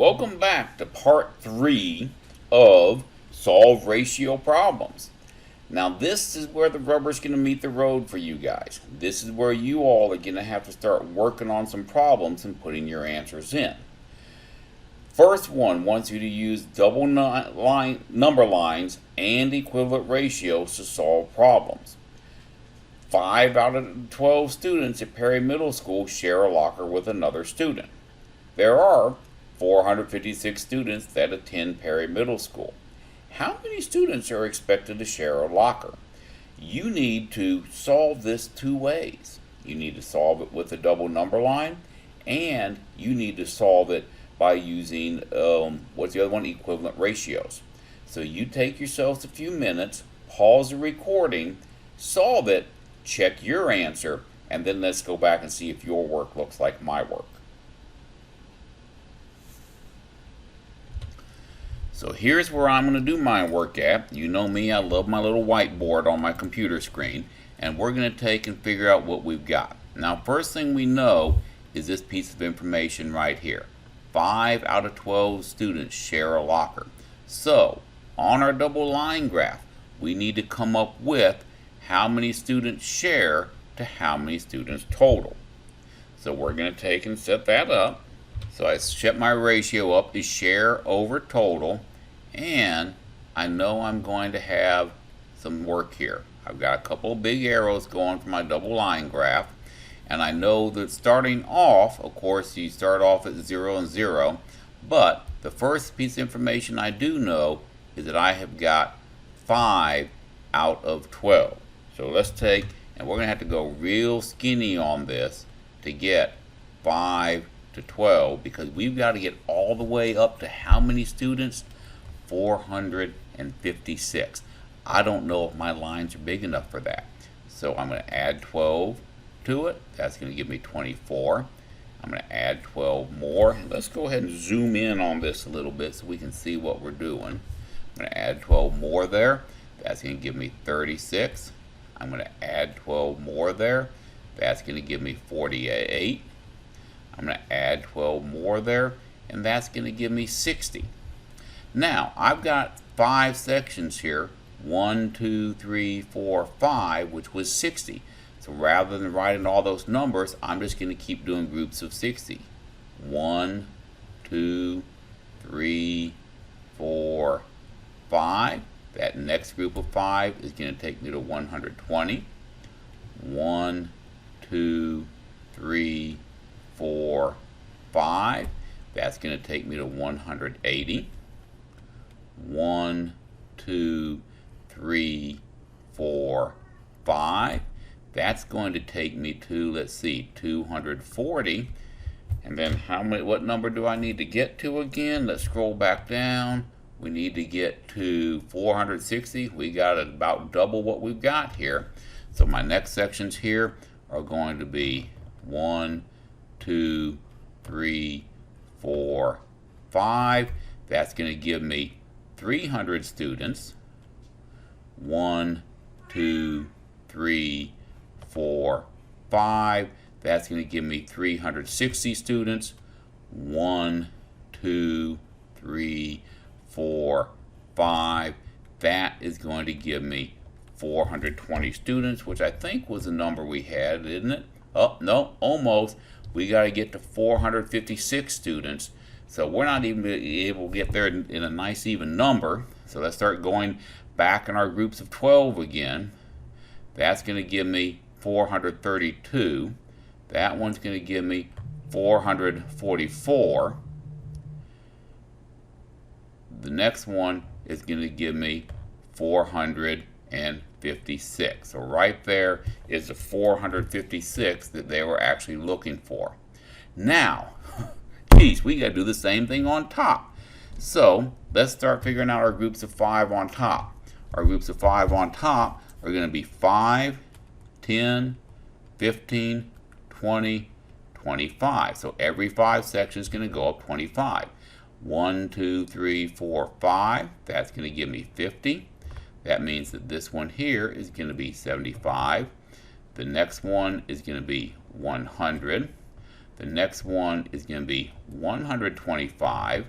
Welcome back to part 3 of Solve Ratio Problems. Now this is where the rubber's going to meet the road for you guys. This is where you all are going to have to start working on some problems and putting your answers in. First one wants you to use double number lines and equivalent ratios to solve problems. 5 out of 12 students at Perry Middle School share a locker with another student. There are 456 students that attend Perry Middle School. How many students are expected to share a locker? You need to solve this two ways. You need to solve it with a double number line, and you need to solve it by using, what's the other one? Equivalent ratios. So you take yourselves a few minutes, pause the recording, solve it, check your answer, and then let's go back and see if your work looks like my work. So here's where I'm going to do my work at. You know me, I love my little whiteboard on my computer screen, and we're going to take and figure out what we've got. Now, first thing we know is this piece of information right here. 5 out of 12 students share a locker. So, on our double line graph, we need to come up with how many students share to how many students total. So we're going to take and set that up. So I set my ratio up as share over total, and I know I'm going to have some work here. I've got a couple of big arrows going for my double line graph, and I know that starting off, of course, you start off at 0 and 0, but the first piece of information I do know is that I have got 5 out of 12. So let's take, and we're going to have to go real skinny on this to get 5 to 12, because we've got to get all the way up to how many students? 456. I don't know if my lines are big enough for that. So I'm going to add 12 to it. That's going to give me 24. I'm going to add 12 more. Let's go ahead and zoom in on this a little bit so we can see what we're doing. I'm going to add 12 more there. That's going to give me 36. I'm going to add 12 more there. That's going to give me 48. I'm going to add 12 more there, and that's going to give me 60. Now, I've got 5 sections here, 1, 2, 3, 4, 5, which was 60. So rather than writing all those numbers, I'm just going to keep doing groups of 60. 1, 2, 3, 4, 5. That next group of 5 is going to take me to 120. 1, 2, 3, 4, 5. That's going to take me to 180. 1, 2, 3, 4, 5. That's going to take me to, let's see, 240. And then what number do I need to get to again? Let's scroll back down. We need to get to 460. We got about double what we've got here. So my next sections here are going to be 1, 2, 3, 4, 5. That's going to give me 300 students. 1, 2, 3, 4, 5. That's going to give me 360 students. 1, 2, 3, 4, 5. That is going to give me 420 students, which I think was the number we had, isn't it? Oh, no, almost. We got to get to 456 students. So we're not even able to get there in a nice even number. So let's start going back in our groups of 12 again. That's going to give me 432. That one's going to give me 444. The next one is going to give me 456. So right there is the 456 that they were actually looking for. Now, geez, we got to do the same thing on top. So let's start figuring out our groups of 5 on top. Our groups of 5 on top are going to be 5, 10, 15, 20, 25. So every 5 sections is going to go up 25. 1, 2, 3, 4, 5. That's going to give me 50. That means that this one here is going to be 75. The next one is going to be 100. The next one is going to be 125.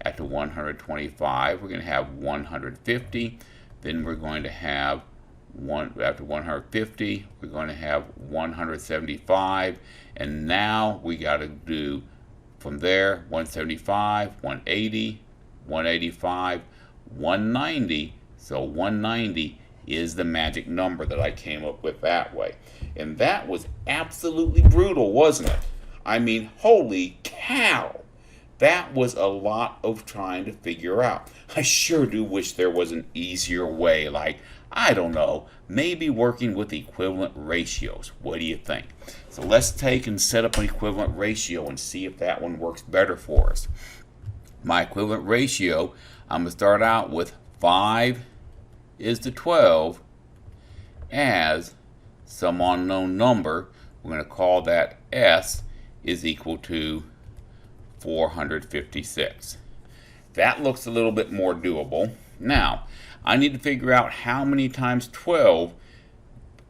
After 125, we're going to have 150. Then we're going to have after 150, we're going to have 175. And now we got to do from there 175, 180, 185, 190. So 190 is the magic number that I came up with that way. And that was absolutely brutal, wasn't it? I mean, holy cow. That was a lot of trying to figure out. I sure do wish there was an easier way, like, I don't know, maybe working with equivalent ratios. What do you think? So let's take and set up an equivalent ratio and see if that one works better for us. My equivalent ratio, I'm going to start out with 5 is to 12 as some unknown number. We're going to call that S is equal to 456. That looks a little bit more doable. Now, I need to figure out how many times 12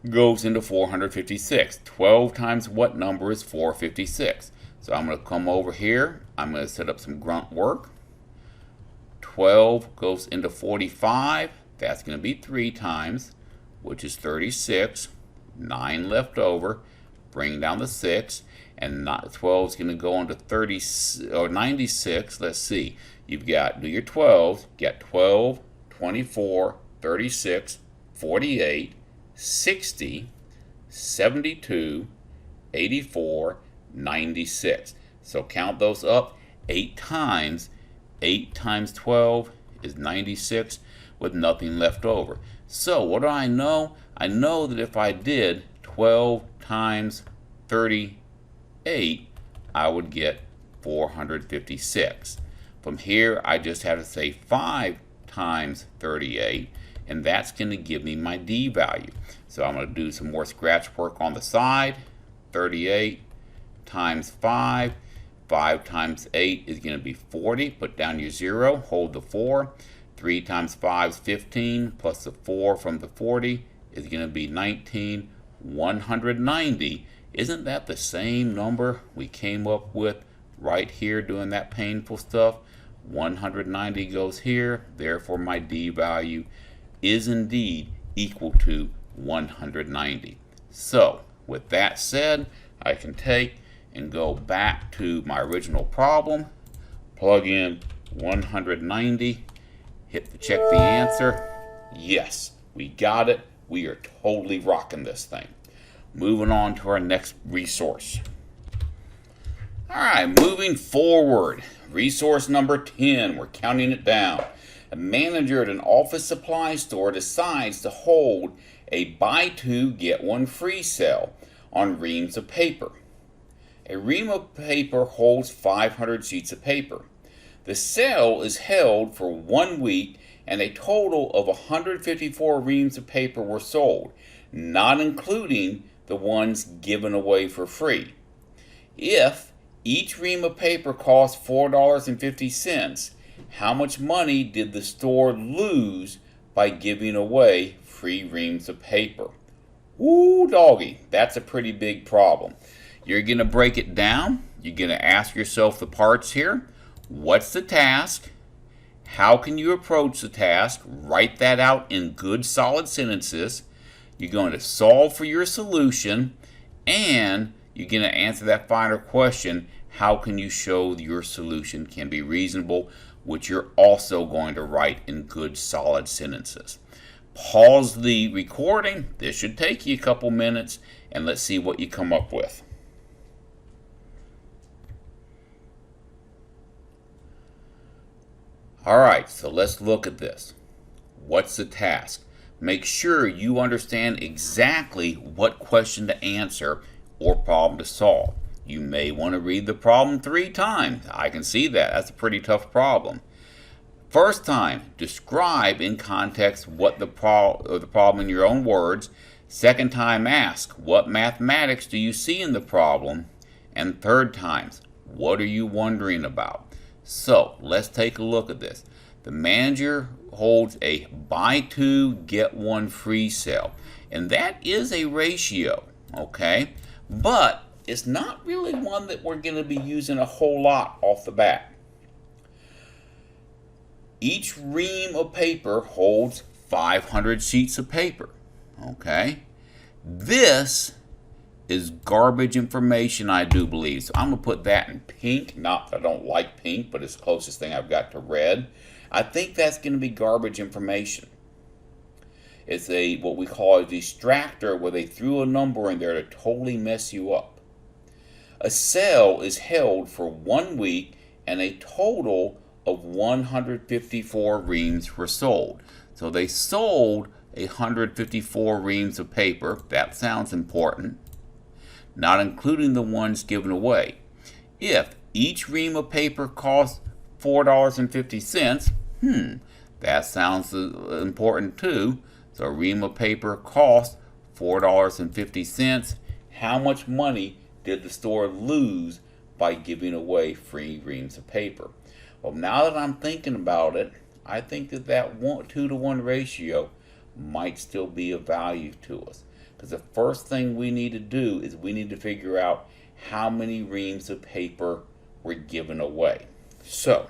goes into 456. 12 times what number is 456? So I'm going to come over here. I'm going to set up some grunt work. 12 goes into 45. That's going to be 3 times, which is 36. 9 left over. Bring down the 6. And 12 is going to go into 30 or 96. Let's see. You've got, do your 12s. Get 12, 24, 36, 48, 60, 72, 84, 96. So count those up 8 times. 8 times 12 is 96 with nothing left over. So what do I know? I know that if I did 12 times 38, I would get 456. From here, I just have to say 5 times 38, and that's going to give me my D value. So I'm going to do some more scratch work on the side. 38 times 5. 5 times 8 is going to be 40. Put down your 0. Hold the 4. 3 times 5 is 15. Plus the 4 from the 40 is going to be 19. 190. Isn't that the same number we came up with right here doing that painful stuff? 190 goes here. Therefore, my D value is indeed equal to 190. So, with that said, I can take and go back to my original problem, plug in 190, check the answer. Yes, we got it. We are totally rocking this thing. Moving on to our next resource. All right, moving forward. Resource number 10, we're counting it down. A manager at an office supply store decides to hold a buy two, get one free sale on reams of paper. A ream of paper holds 500 sheets of paper. The sale is held for 1 week and a total of 154 reams of paper were sold, not including the ones given away for free. If each ream of paper cost $4.50, how much money did the store lose by giving away free reams of paper? Ooh, doggy, that's a pretty big problem. You're going to break it down. You're going to ask yourself the parts here. What's the task? How can you approach the task? Write that out in good, solid sentences. You're going to solve for your solution, and you're going to answer that final question, how can you show your solution can be reasonable, which you're also going to write in good, solid sentences. Pause the recording. This should take you a couple minutes, and let's see what you come up with. All right, so let's look at this. What's the task? Make sure you understand exactly what question to answer or problem to solve. You may want to read the problem 3 times. I can see that. That's a pretty tough problem. First time, describe in context what the problem in your own words. Second time, ask, what mathematics do you see in the problem? And third times, what are you wondering about? So, let's take a look at this. The manager holds a buy two, get one free sale. And that is a ratio, okay? But it's not really one that we're going to be using a whole lot off the bat. Each ream of paper holds 500 sheets of paper. Okay? This is garbage information, I do believe. So I'm going to put that in pink. Not that I don't like pink, but it's the closest thing I've got to red. I think that's going to be garbage information. It's what we call a distractor, where they threw a number in there to totally mess you up. A sale is held for 1 week, and a total of 154 reams were sold. So they sold 154 reams of paper. That sounds important. Not including the ones given away. If each ream of paper costs $4.50, that sounds important too. So a ream of paper costs $4.50. How much money did the store lose by giving away free reams of paper? Well, now that I'm thinking about it, I think that 2-to-1 ratio might still be of value to us. Because the first thing we need to do is we need to figure out how many reams of paper were given away. So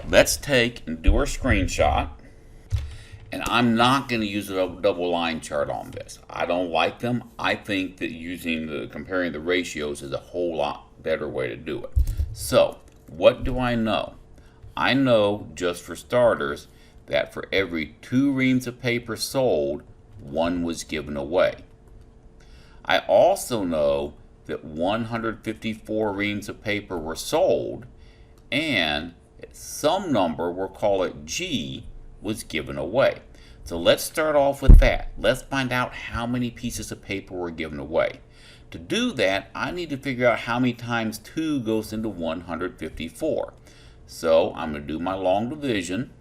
let's take and do our screenshot. And I'm not going to use a double line chart on this. I don't like them. I think that comparing the ratios is a whole lot better way to do it. So what do I know? I know, just for starters, that for every 2 reams of paper sold, 1 was given away. I also know that 154 reams of paper were sold, and some number, we'll call it G, was given away. So let's start off with that. Let's find out how many pieces of paper were given away. To do that, I need to figure out how many times 2 goes into 154. So I'm going to do my long division.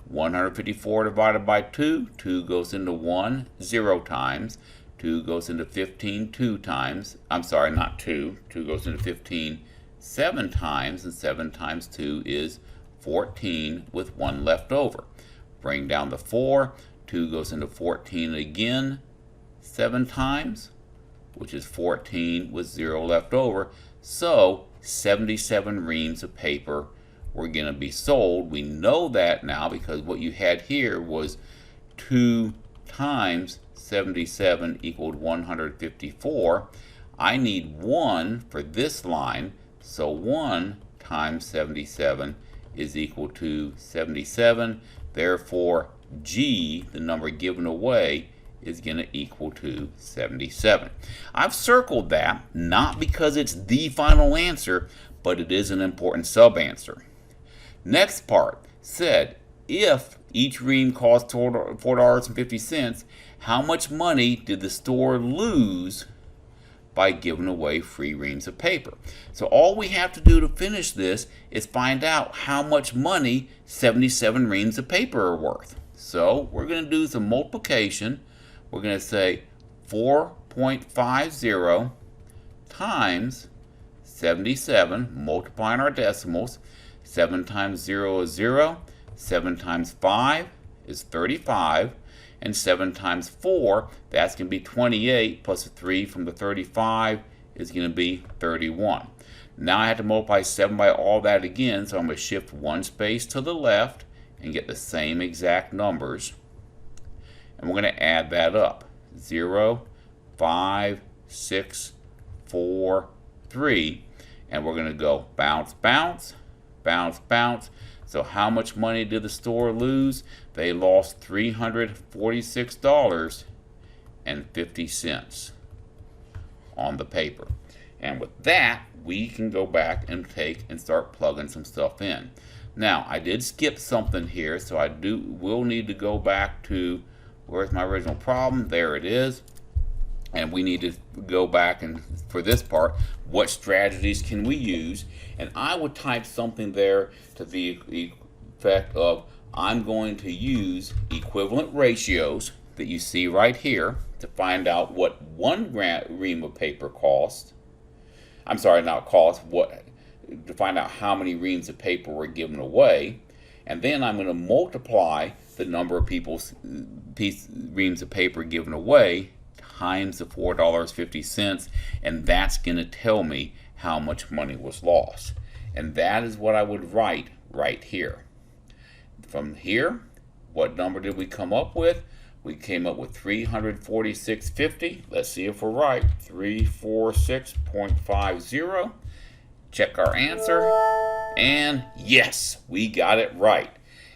154 divided by 2, 2 goes into 1 0 times. 2 goes into 15 2 times. I'm sorry, not 2. 2 goes into 15 7 times, and 7 times 2 is 14 with 1 left over. Bring down the 4. 2 goes into 14 again 7 times, which is 14 with 0 left over. So 77 reams of paper were going to be sold. We know that now because what you had here was 2 times 77 equaled 154. I need 1 for this line, so 1 times 77 is equal to 77. Therefore, G, the number given away, is going to equal to 77. I've circled that, not because it's the final answer, but it is an important sub-answer. Next part said, if each ream cost $4.50, how much money did the store lose by giving away free reams of paper? So all we have to do to finish this is find out how much money 77 reams of paper are worth. So we're going to do some multiplication. We're going to say 4.50 times 77, multiplying our decimals. 7 times 0 is 0. 7 times 5 is 35. And 7 times 4, that's going to be 28, plus a 3 from the 35 is going to be 31. Now I have to multiply 7 by all that again, so I'm going to shift 1 space to the left and get the same exact numbers. And we're going to add that up. 0, 5, 6, 4, 3. And we're going to go bounce, bounce, bounce, bounce. So how much money did the store lose? They lost $346.50 on the paper. And with that, we can go back and start plugging some stuff in. Now, I did skip something here, so will need to go back to, where's my original problem? There it is. And we need to go back and, for this part, what strategies can we use? And I would type something there to the effect of, I'm going to use equivalent ratios that you see right here to find out what 1 ream of paper cost. I'm sorry, not cost, to find out how many reams of paper were given away. And then I'm going to multiply the number of reams of paper given away times the $4.50, and that's going to tell me how much money was lost. And that is what I would write right here. From here, what number did we come up with? We came up with 346.50. Let's see if we're right. 346.50. Check our answer. And yes, we got it right.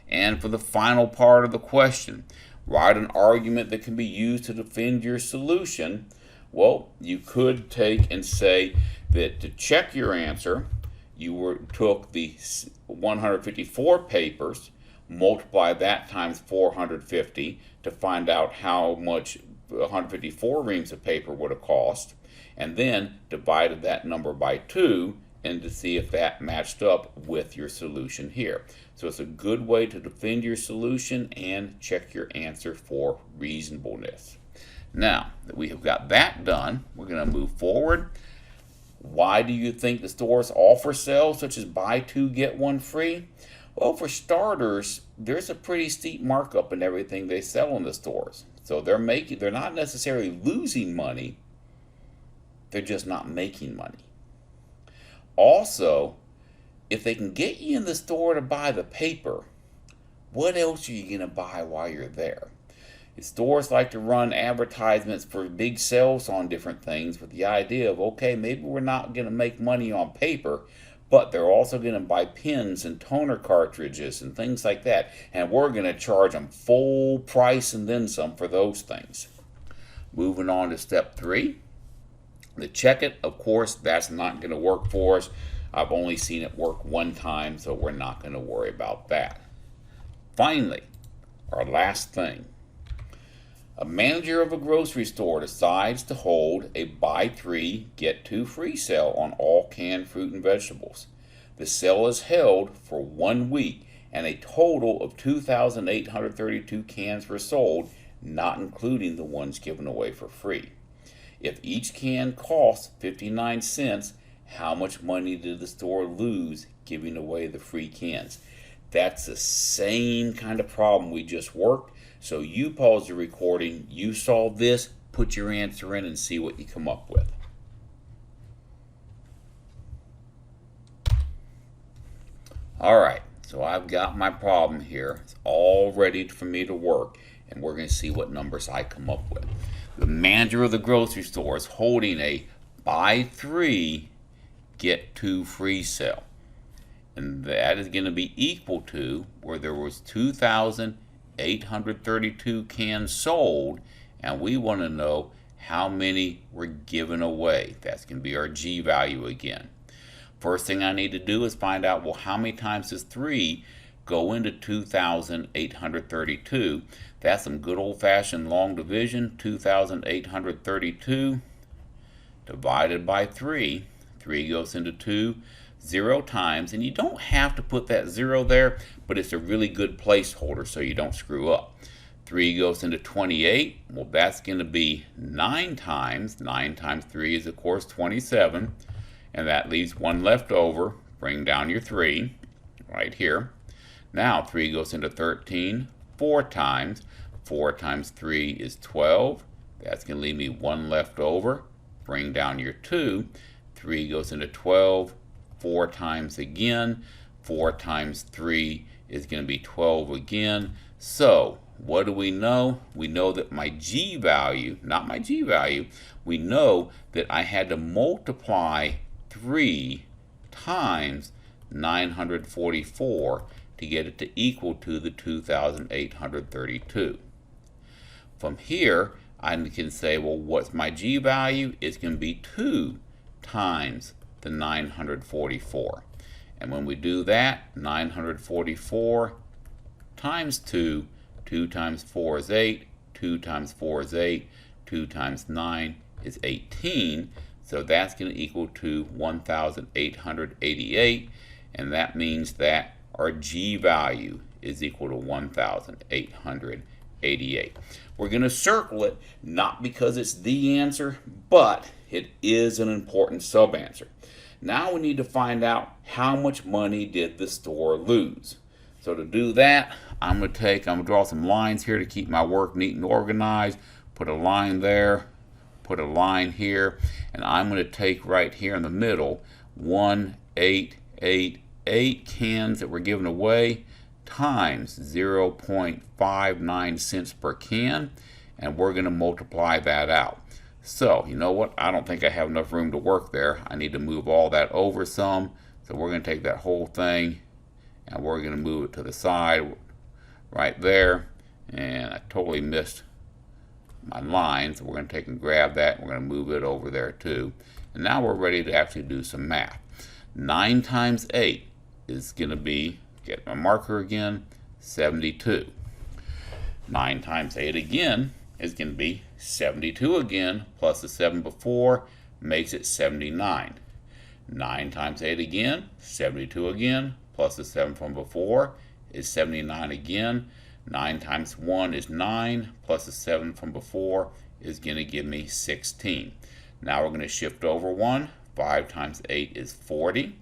And for the final part of the question, write an argument that can be used to defend your solution. Well, you could take and say that to check your answer, you took the 154 papers, multiply that times 450 to find out how much 154 reams of paper would have cost, and then divided that number by 2 and to see if that matched up with your solution here. So it's a good way to defend your solution and check your answer for reasonableness. Now that we have got that done, we're going to move forward. Why do you think the stores offer sales such as buy 2 get 1 free? Well, for starters, there's a pretty steep markup in everything they sell in the stores. So they're not necessarily losing money, they're just not making money. Also, if they can get you in the store to buy the paper, what else are you going to buy while you're there? Stores like to run advertisements for big sales on different things with the idea of, okay, maybe we're not going to make money on paper, but they're also going to buy pens and toner cartridges and things like that, and we're going to charge them full price and then some for those things. Moving on to step 3. The check it, of course, that's not going to work for us. I've only seen it work one time, so we're not going to worry about that. Finally, our last thing. A manager of a grocery store decides to hold a buy 3, get 2 free sale on all canned fruit and vegetables. The sale is held for 1 week, and a total of 2,832 cans were sold, not including the ones given away for free. If each can costs 59 cents, how much money did the store lose giving away the free cans? That's the same kind of problem we just worked. So you pause the recording, you solve this, put your answer in and see what you come up with. Alright, so I've got my problem here. It's all ready for me to work, and we're going to see what numbers I come up with. The manager of the grocery store is holding a buy 3, get 2 free sale. And that is going to be equal to where there was 2,832 cans sold, and we want to know how many were given away. That's going to be our G value again. First thing I need to do is find out, well, how many times does 3 go into 2,832? That's some good old-fashioned long division. 2,832 divided by 3. 3 goes into 2 0 times, and you don't have to put that 0 there, but it's a really good placeholder so you don't screw up. 3 goes into 28. Well, that's going to be 9 times. 9 times 3 is, of course, 27, and that leaves 1 left over. Bring down your 3 right here. Now 3 goes into 13 4 times. 4 times 3 is 12. That's going to leave me 1 left over. Bring down your 2. 3 goes into 12 4 times again. 4 times 3 is going to be 12 again. So what do we know? We know that my G value, not my G value, we know that I had to multiply 3 times 944 to get it to equal to the 2,832. From here, I can say, well, what's my G value? It's going to be 2 times the 944. And when we do that, 944 times 2, 2 times 4 is 8, 2 times 4 is 8, 2 times 9 is 18. So that's going to equal to 1,888, and that means that our G value is equal to 1,888. We're going to circle it, not because it's the answer, but it is an important sub-answer. Now we need to find out how much money did the store lose. So to do that, I'm going to draw some lines here to keep my work neat and organized. Put a line there, put a line here, and I'm going to take right here in the middle 1,888 cans that were given away times 0.59 cents per can, and we're going to multiply that out. So, you know what? I don't think I have enough room to work there. I need to move all that over some. So we're going to take that whole thing and we're going to move it to the side right there. And I totally missed my line, so we're going to take and grab that. We're going to move it over there too. And now we're ready to actually do some math. 9 times 8 is going to be, get my marker again, 72. 9 times 8 again is going to be 72 again, plus the 7 before makes it 79. 9 times 8 again, 72 again, plus the 7 from before is 79 again. 9 times 1 is 9, plus the 7 from before is going to give me 16. Now we're going to shift over 1. 5 times 8 is 40.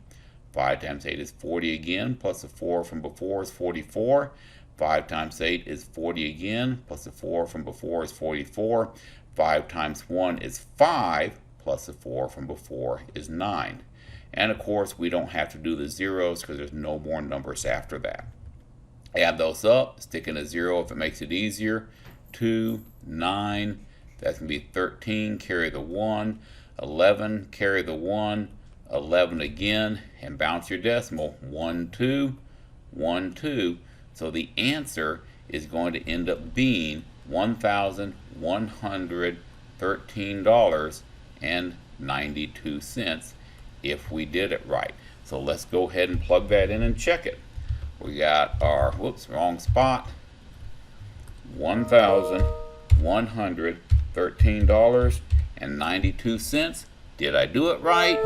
5 times 8 is 40 again, plus the 4 from before is 44. 5 times 8 is 40 again, plus the 4 from before is 44. 5 times 1 is 5, plus the 4 from before is 9. And of course, we don't have to do the zeros because there's no more numbers after that. Add those up, stick in a 0 if it makes it easier. 2, 9, that's going to be 13, carry the 1. 11, carry the 1. 11 again, and bounce your decimal. 1, 2, 1, 2. So the answer is going to end up being $1,113.92 if we did it right. So let's go ahead and plug that in and check it. We got our, whoops, wrong spot, $1,113.92. Did I do it right?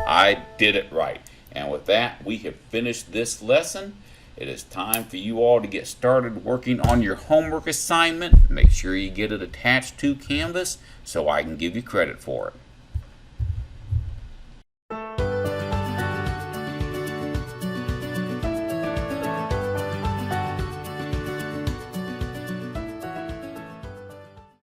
I did it right. And with that, we have finished this lesson. It is time for you all to get started working on your homework assignment. Make sure you get it attached to Canvas so I can give you credit for it.